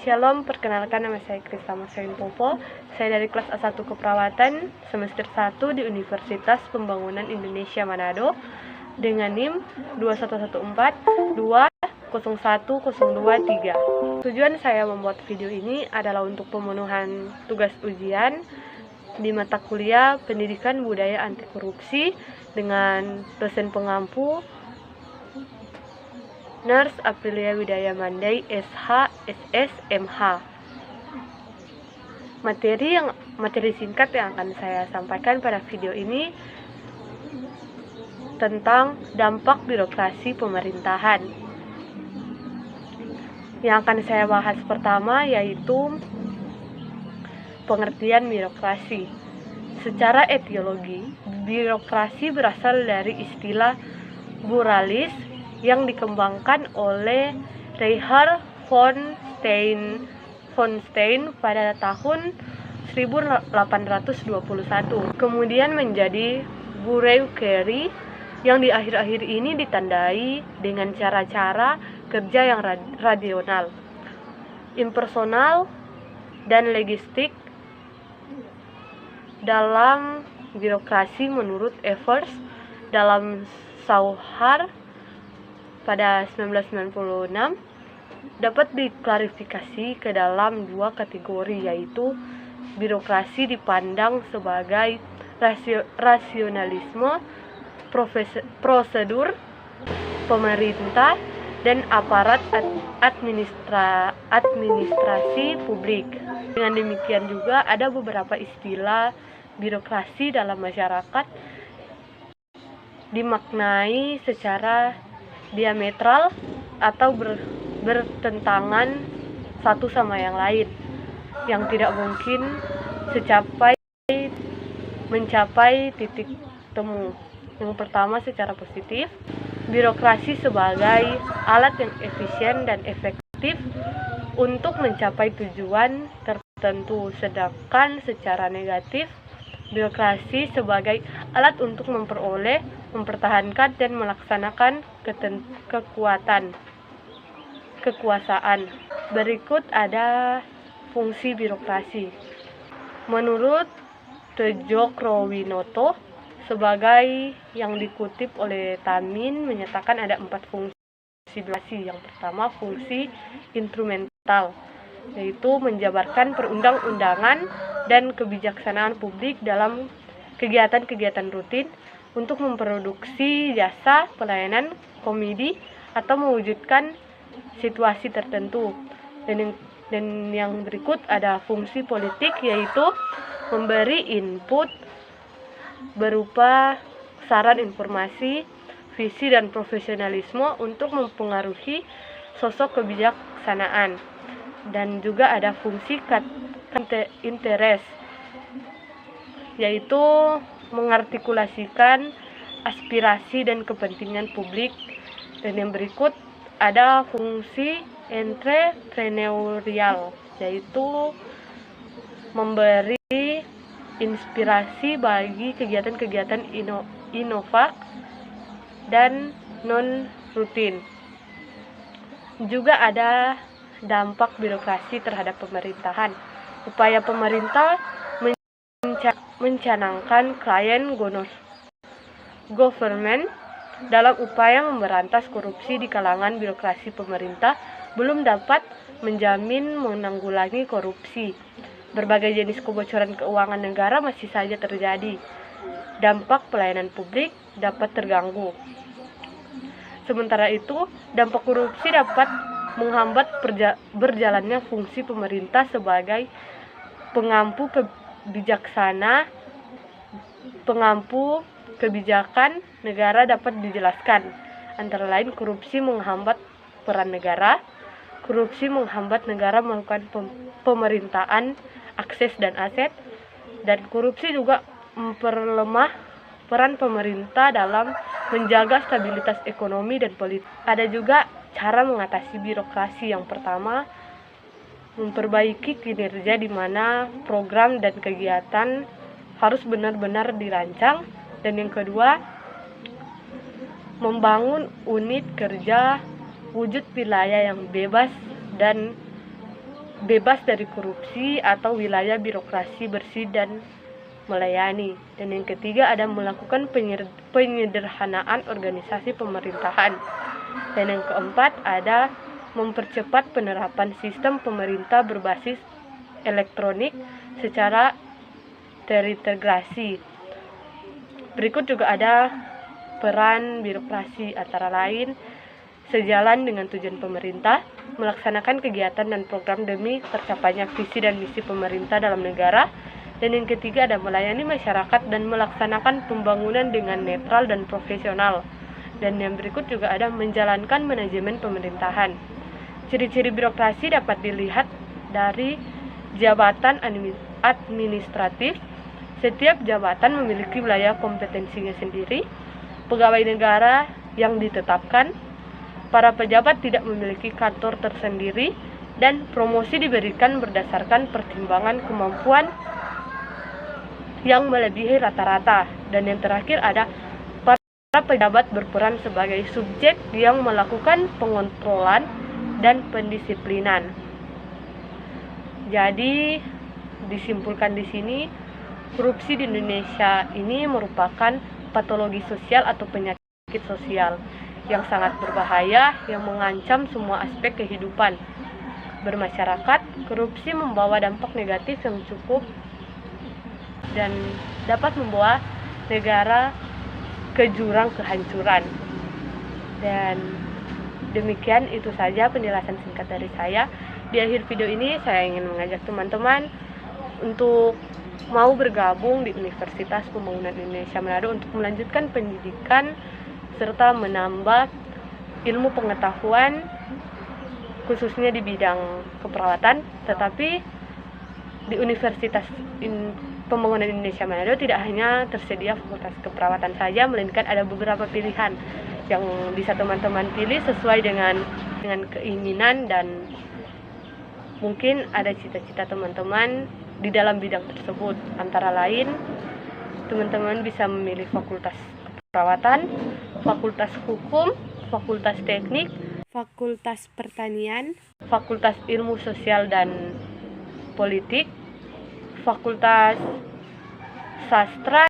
Shalom, perkenalkan nama saya Krista Marcelin Popo. Saya dari kelas A1 Keperawatan semester 1 di Universitas Pembangunan Indonesia Manado dengan NIM 21142010223. Tujuan saya membuat video ini adalah untuk pemenuhan tugas ujian di mata kuliah Pendidikan Budaya Anti Korupsi dengan dosen pengampu Nurse Aprilia Widaya Mandai, SH, SS, MH. Materi singkat yang akan saya sampaikan pada video ini tentang dampak birokrasi pemerintahan. Yang akan saya bahas pertama yaitu pengertian birokrasi. Secara etiologi, birokrasi berasal dari istilah buralis yang dikembangkan oleh Reinhard von Stein pada tahun 1821. Kemudian menjadi bureaucracy yang di akhir-akhir ini ditandai dengan cara-cara kerja yang rasional, impersonal, dan logistik. Dalam birokrasi menurut Evers dalam Sauhar pada 1996 dapat diklarifikasi ke dalam dua kategori, yaitu birokrasi dipandang sebagai rasionalisme prosedur pemerintah dan aparat administrasi publik. Dengan demikian juga ada beberapa istilah birokrasi dalam masyarakat dimaknai secara diametral atau bertentangan satu sama yang lain, yang tidak mungkin mencapai titik temu. Yang pertama, secara positif, birokrasi sebagai alat yang efisien dan efektif untuk mencapai tujuan tertentu, sedangkan secara negatif, birokrasi sebagai alat untuk memperoleh, mempertahankan, dan melaksanakan kekuasaan. Berikut ada fungsi birokrasi. Menurut Tjokrowinoto, sebagai yang dikutip oleh Tamin, menyatakan ada 4 fungsi birokrasi. Yang pertama, fungsi instrumental, yaitu menjabarkan perundang-undangan dan kebijaksanaan publik dalam kegiatan-kegiatan rutin untuk memproduksi jasa, pelayanan, komedi, atau mewujudkan situasi tertentu. Dan yang berikut ada fungsi politik, yaitu memberi input berupa saran, informasi, visi, dan profesionalisme untuk mempengaruhi sosok kebijaksanaan. Dan juga ada fungsi interest, yaitu mengartikulasikan aspirasi dan kepentingan publik. Dan yang berikut ada fungsi entrepreneurial, yaitu memberi inspirasi bagi kegiatan-kegiatan inovatif dan non-rutin. Juga ada dampak birokrasi terhadap pemerintahan. Upaya pemerintah mencanangkan client government dalam upaya memberantas korupsi di kalangan birokrasi pemerintah belum dapat menjamin menanggulangi korupsi. Berbagai jenis kebocoran keuangan negara masih saja terjadi. Dampak pelayanan publik dapat terganggu. Sementara itu, dampak korupsi dapat menghambat berjalannya fungsi pemerintah sebagai pengampu kebijakan negara. Dapat dijelaskan antara lain, korupsi menghambat peran negara, korupsi menghambat negara melakukan pemerintahan, akses dan aset, dan korupsi juga memperlemah peran pemerintah dalam menjaga stabilitas ekonomi dan politik. Ada juga cara mengatasi birokrasi. Yang pertama, memperbaiki kinerja, di mana program dan kegiatan harus benar-benar dirancang. Dan yang kedua, membangun unit kerja wujud wilayah yang bebas dan bebas dari korupsi atau wilayah birokrasi bersih dan melayani. Dan yang ketiga ada melakukan penyederhanaan organisasi pemerintahan. Dan yang keempat ada mempercepat penerapan sistem pemerintah berbasis elektronik secara terintegrasi. Berikut juga ada peran birokrasi, antara lain sejalan dengan tujuan pemerintah, melaksanakan kegiatan dan program demi tercapainya visi dan misi pemerintah dalam negara. Dan yang ketiga ada melayani masyarakat dan melaksanakan pembangunan dengan netral dan profesional. Dan yang berikut juga ada menjalankan manajemen pemerintahan. Ciri-ciri birokrasi dapat dilihat dari jabatan administratif. Setiap jabatan memiliki wilayah kompetensinya sendiri. Pegawai negara yang ditetapkan, para pejabat tidak memiliki kantor tersendiri, dan promosi diberikan berdasarkan pertimbangan kemampuan yang melebihi rata-rata. Dan yang terakhir ada para pejabat berperan sebagai subjek yang melakukan pengontrolan dan pendisiplinan. Jadi disimpulkan di sini, korupsi di Indonesia ini merupakan patologi sosial atau penyakit sosial yang sangat berbahaya yang mengancam semua aspek kehidupan bermasyarakat. Korupsi membawa dampak negatif yang cukup dan dapat membawa negara ke jurang kehancuran. Dan demikian, itu saja penjelasan singkat dari saya. Di akhir video ini saya ingin mengajak teman-teman untuk mau bergabung di Universitas Pembangunan Indonesia Manado untuk melanjutkan pendidikan serta menambah ilmu pengetahuan khususnya di bidang keperawatan. Tetapi di Universitas Pembangunan Indonesia Manado tidak hanya tersedia fakultas keperawatan saja, melainkan ada beberapa pilihan yang bisa teman-teman pilih sesuai dengan keinginan dan mungkin ada cita-cita teman-teman di dalam bidang tersebut. Antara lain, teman-teman bisa memilih fakultas keperawatan, fakultas hukum, fakultas teknik, fakultas pertanian, fakultas ilmu sosial dan politik, fakultas sastra,